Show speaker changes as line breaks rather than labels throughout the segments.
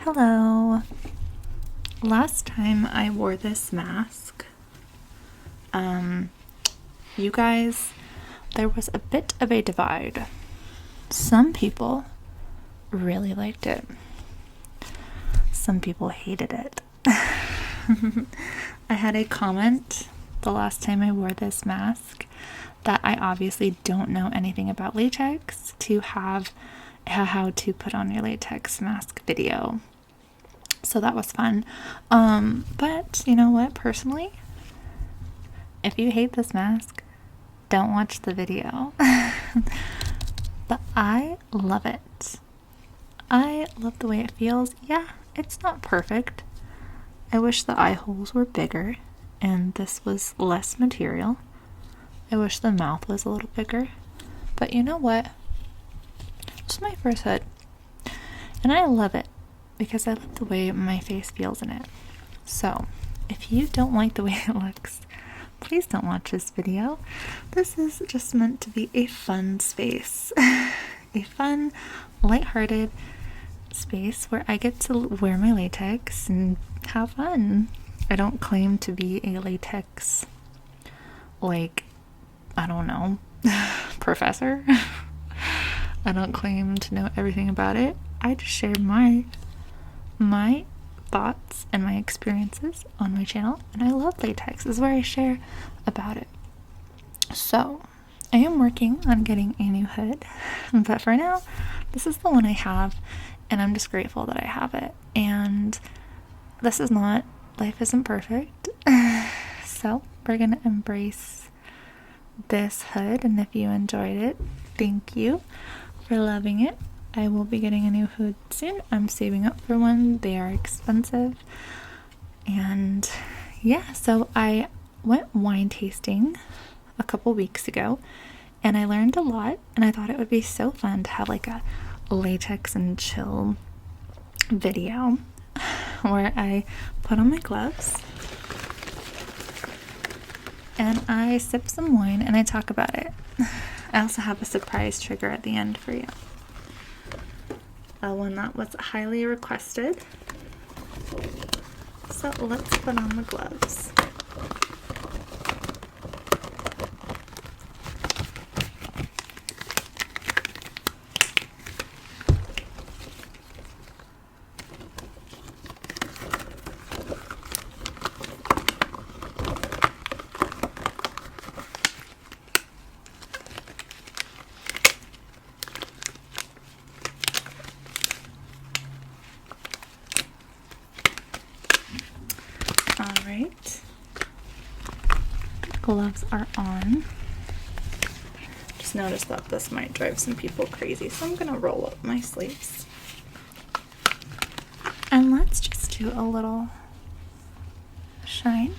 Hello. Last time I wore this mask, you guys, there was a bit of a divide. Some people really liked it. Some people hated it. I had a comment the last time I wore this mask that I obviously don't know anything about latex to have a how to put on your latex mask video. So that was fun. But you know what, personally, if you hate this mask, don't watch the video. But I love it. I love the way it feels. Yeah, it's not perfect. I wish the eye holes were bigger and this was less material. I wish the mouth was a little bigger. But you know what? It's my first hood. And I love it because I love the way my face feels in it. So, if you don't like the way it looks, please don't watch this video. This is just meant to be a fun space. A fun, lighthearted space where I get to wear my latex and have fun. I don't claim to be a latex, like, I don't know, professor. I don't claim to know everything about it. I just share my thoughts and my experiences on my channel, and I love latex. This is where I share about it. So I am working on getting a new hood, but for now this is the one I have, and I'm just grateful that I have it. And this is not, life isn't perfect. So we're gonna embrace this hood, and if you enjoyed it, thank you for loving it. I will be getting a new hood soon. I'm saving up for one. They are expensive. And yeah, so I went wine tasting a couple weeks ago and I learned a lot, and I thought it would be so fun to have like a latex and chill video where I put on my gloves and I sip some wine and I talk about it. I also have a surprise trigger at the end for you. One that was highly requested. So let's put on the gloves. Alright, gloves are on. Just noticed that this might drive some people crazy, so I'm gonna roll up my sleeves. And let's just do a little shine.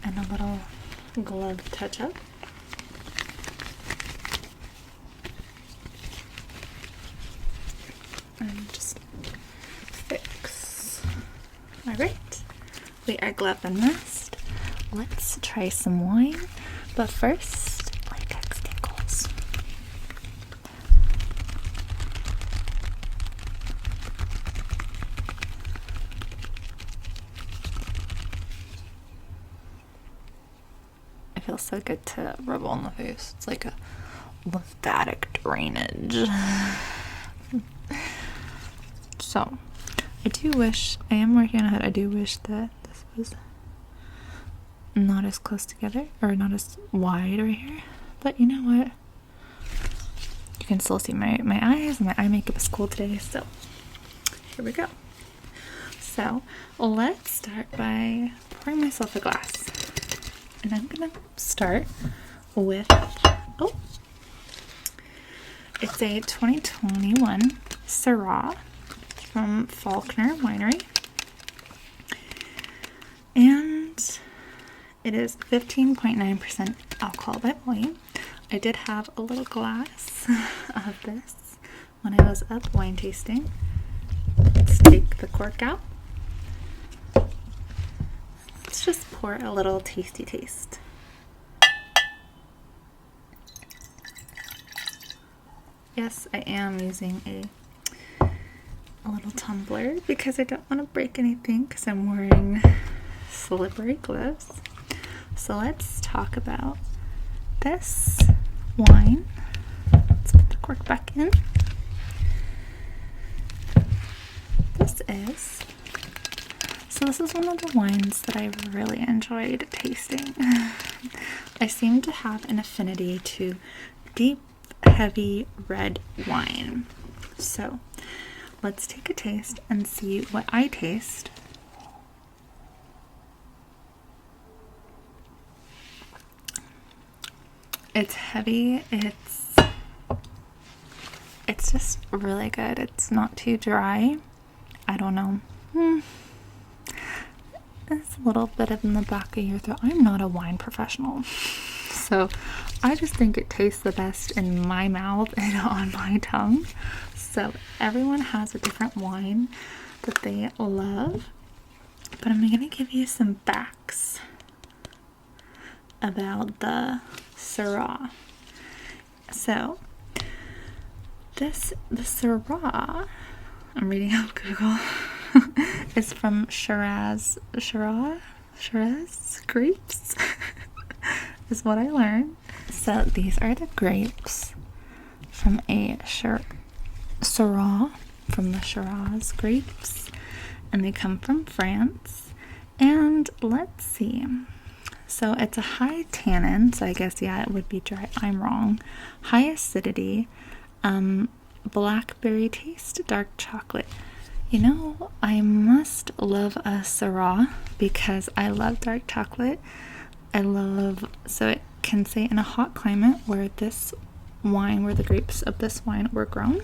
And a little glove touch up. And just fix. Alright, we are glove and masked. Let's try some wine, but first, latex tickles. It feels so good to rub on the face. It's like a lymphatic drainage. So, I do wish, I am working on a hood, I do wish that this was not as close together, or not as wide right here, but you know what, you can still see my eyes, and my eye makeup is cool today, so here we go. So, let's start by pouring myself a glass, and I'm gonna start with, oh, it's a 2021 Syrah from Faulkner Winery, and it is 15.9% alcohol by volume. I did have a little glass of this when I was up wine tasting. Let's take the cork out. Let's just pour a little tasty taste. Yes, I am using a little tumbler because I don't want to break anything because I'm wearing slippery gloves. So let's talk about this wine. Let's put the cork back in. This is one of the wines that I really enjoyed tasting. I seem to have an affinity to deep, heavy red wine. So let's take a taste and see what I taste. It's heavy, it's just really good. It's not too dry. I don't know. It's a little bit in the back of your throat. I'm not a wine professional, so I just think it tastes the best in my mouth and on my tongue. So everyone has a different wine that they love, but I'm going to give you some facts about the Syrah. So the Syrah, I'm reading out Google, is from Shiraz grapes is what I learned. So these are the grapes from a Syrah, from the Shiraz grapes, and they come from France. And let's see, so it's a high tannin, so I guess, yeah, it would be dry. I'm wrong. High acidity, blackberry taste, dark chocolate. You know, I must love a Syrah because I love dark chocolate. So it can say in a hot climate where this wine, where the grapes of this wine were grown,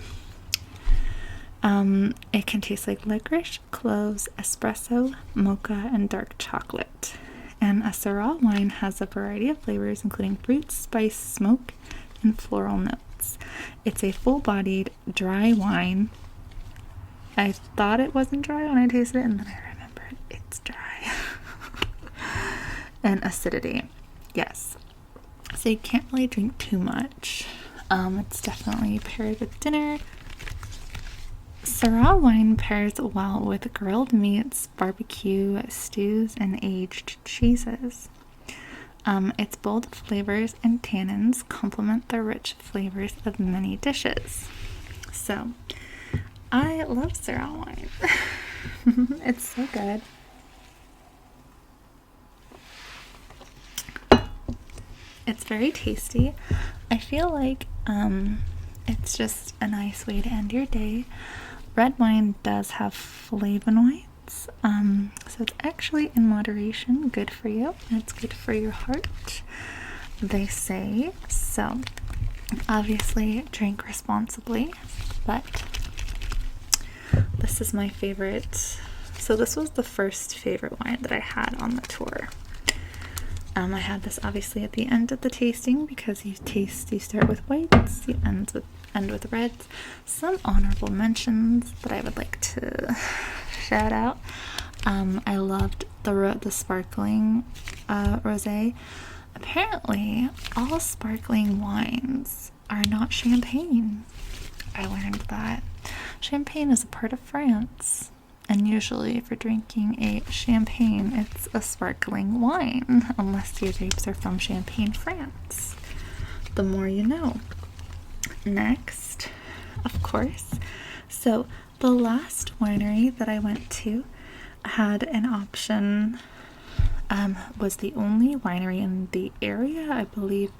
it can taste like licorice, cloves, espresso, mocha, and dark chocolate. And a Syrah wine has a variety of flavors, including fruit, spice, smoke, and floral notes. It's a full-bodied, dry wine. I thought it wasn't dry when I tasted it, and then I remembered it's dry. And acidity, yes. So you can't really drink too much. It's definitely paired with dinner. Syrah wine pairs well with grilled meats, barbecue, stews, and aged cheeses. Its bold flavors and tannins complement the rich flavors of many dishes. So, I love Syrah wine. It's so good. It's very tasty. I feel like it's just a nice way to end your day. Red wine does have flavonoids, so it's actually in moderation good for you. It's good for your heart, they say. So obviously drink responsibly, but this is my favorite. So this was the first favorite wine that I had on the tour. I had this obviously at the end of the tasting because you start with whites, you end with reds. Some honorable mentions that I would like to shout out. I loved the sparkling rosé. Apparently, all sparkling wines are not champagne. I learned that. Champagne is a part of France. And usually if you're drinking a champagne, it's a sparkling wine, unless your grapes are from Champagne, France. The more you know. Next, of course, so the last winery that I went to had an option, was the only winery in the area, I believe,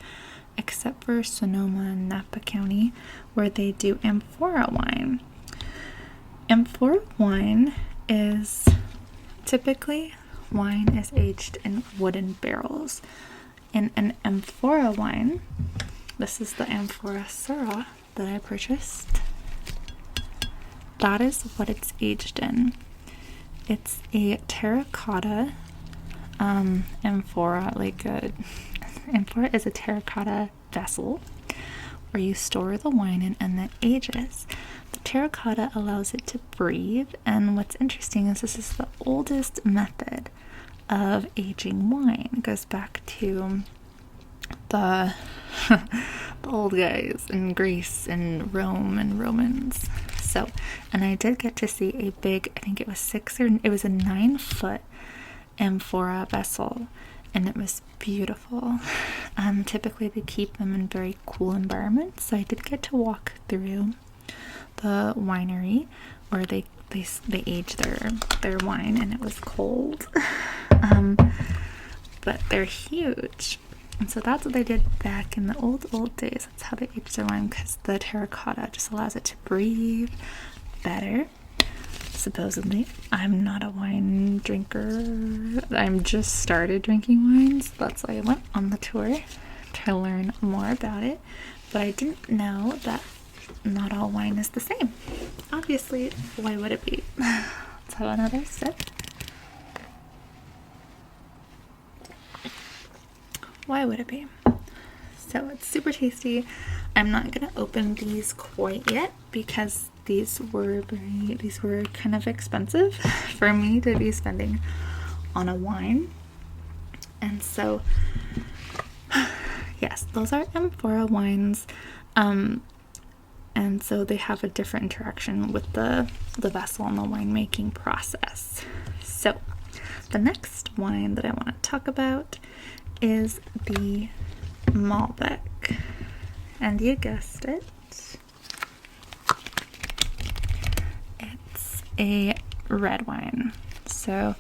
except for Sonoma and Napa County, where they do Amphora wine. Amphora wine is typically wine is aged in wooden barrels. In an Amphora wine, this is the Amphora Syrah that I purchased. That is what it's aged in. It's a terracotta amphora. Amphora is a terracotta vessel where you store the wine in and then ages. The terracotta allows it to breathe, and what's interesting is this is the oldest method of aging wine. It goes back to the the old guys in Greece and Rome and Romans. So, and I did get to see a big, I think it was it was a 9-foot Amphora vessel, and it was beautiful. Typically they keep them in very cool environments, so I did get to walk through the winery where they age their wine, and it was cold. But they're huge. And so that's what they did back in the old days. That's how they aged their wine, because the terracotta just allows it to breathe better. Supposedly. I'm not a wine drinker. I'm just started drinking wines. That's why I went on the tour to learn more about it. But I didn't know that not all wine is the same. Obviously, why would it be? Let's have another sip. Why would it be? So it's super tasty. I'm not gonna open these quite yet because these were kind of expensive for me to be spending on a wine. And so yes, those are Amphora wines. And so they have a different interaction with the vessel and the winemaking process. So the next wine that I want to talk about is the Malbec, and you guessed it, it's a red wine. So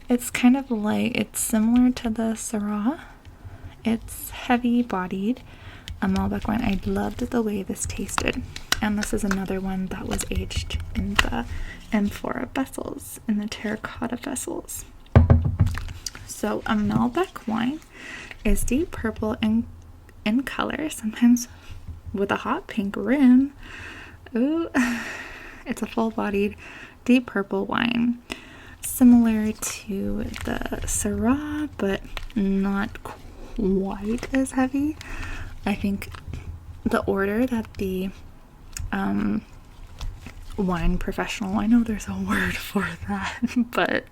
it's kind of like, it's similar to the Syrah. It's heavy bodied, a Malbec wine. I loved the way this tasted, and this is another one that was aged in the Amphora vessels, in the terracotta vessels. So a Malbec wine is deep purple in color, sometimes with a hot pink rim. Ooh, it's a full-bodied, deep purple wine, similar to the Syrah, but not quite as heavy. I think the order that the wine professional, I know there's a word for that, but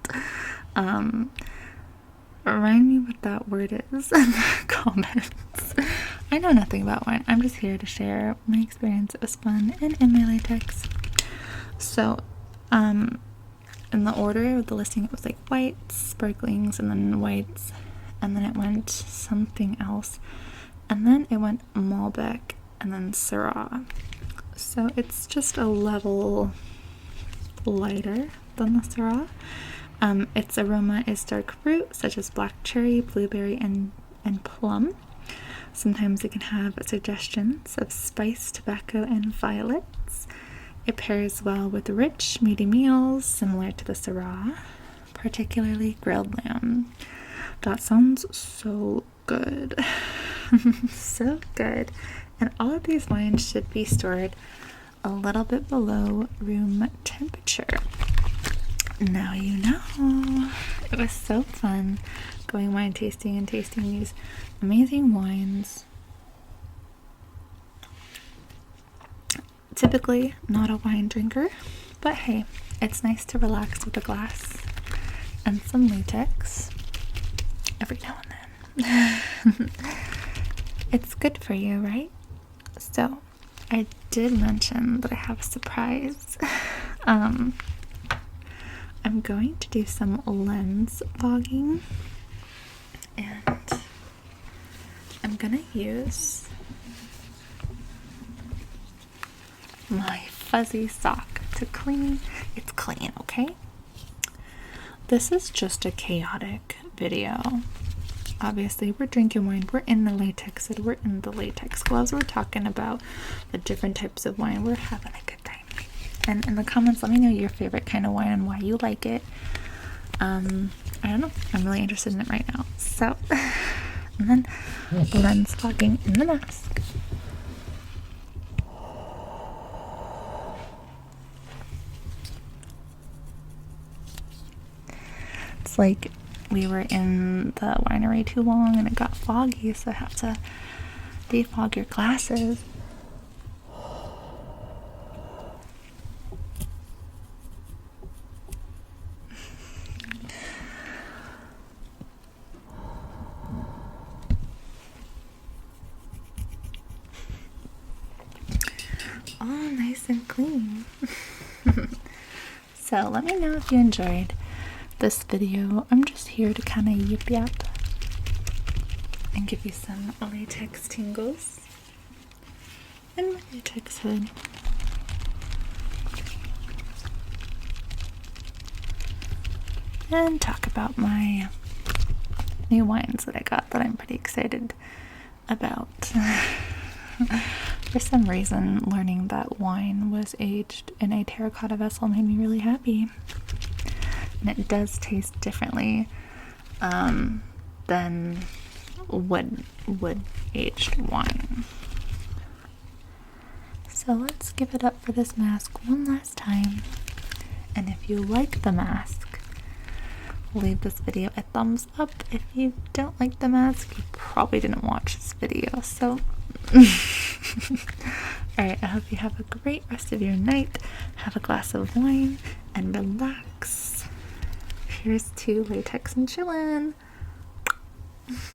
remind me what that word is in the comments. I know nothing about wine. I'm just here to share my experience. It was fun and in my latex. So, in the order of the listing, it was like whites, sparklings, and then whites, and then it went something else, and then it went Malbec, and then Syrah. So it's just a level lighter than the Syrah. Its aroma is dark fruit, such as black cherry, blueberry, and plum. Sometimes it can have suggestions of spice, tobacco, and violets. It pairs well with rich, meaty meals, similar to the Syrah, particularly grilled lamb. That sounds so good. So good. And all of these wines should be stored a little bit below room temperature. Now you know. It was so fun going wine tasting and tasting these amazing wines. Typically not a wine drinker, but hey, it's nice to relax with a glass and some latex every now and then. It's good for you, right? So I did mention that I have a surprise. I'm going to do some lens fogging, and I'm gonna use my fuzzy sock to clean. It's clean, okay? This is just a chaotic video. Obviously, we're drinking wine, we're in the latex, we're in the latex gloves, we're talking about the different types of wine, we're having a good time. And in the comments, let me know your favorite kind of wine and why you like it. I don't know, I'm really interested in it right now. So, and then lens fogging in the mask. It's like we were in the winery too long and it got foggy, so I have to defog your glasses. all nice and clean. So let me know if you enjoyed this video. I'm just here to kind of yip yap and give you some latex tingles and my latex hood. And talk about my new wines that I got that I'm pretty excited about. For some reason, learning that wine was aged in a terracotta vessel made me really happy. And it does taste differently than wood aged wine. So let's give it up for this mask one last time. And if you like the mask, leave this video a thumbs up. If you don't like the mask, you probably didn't watch this video, so alright, I hope you have a great rest of your night. Have a glass of wine and relax. Here's to latex and chillin'.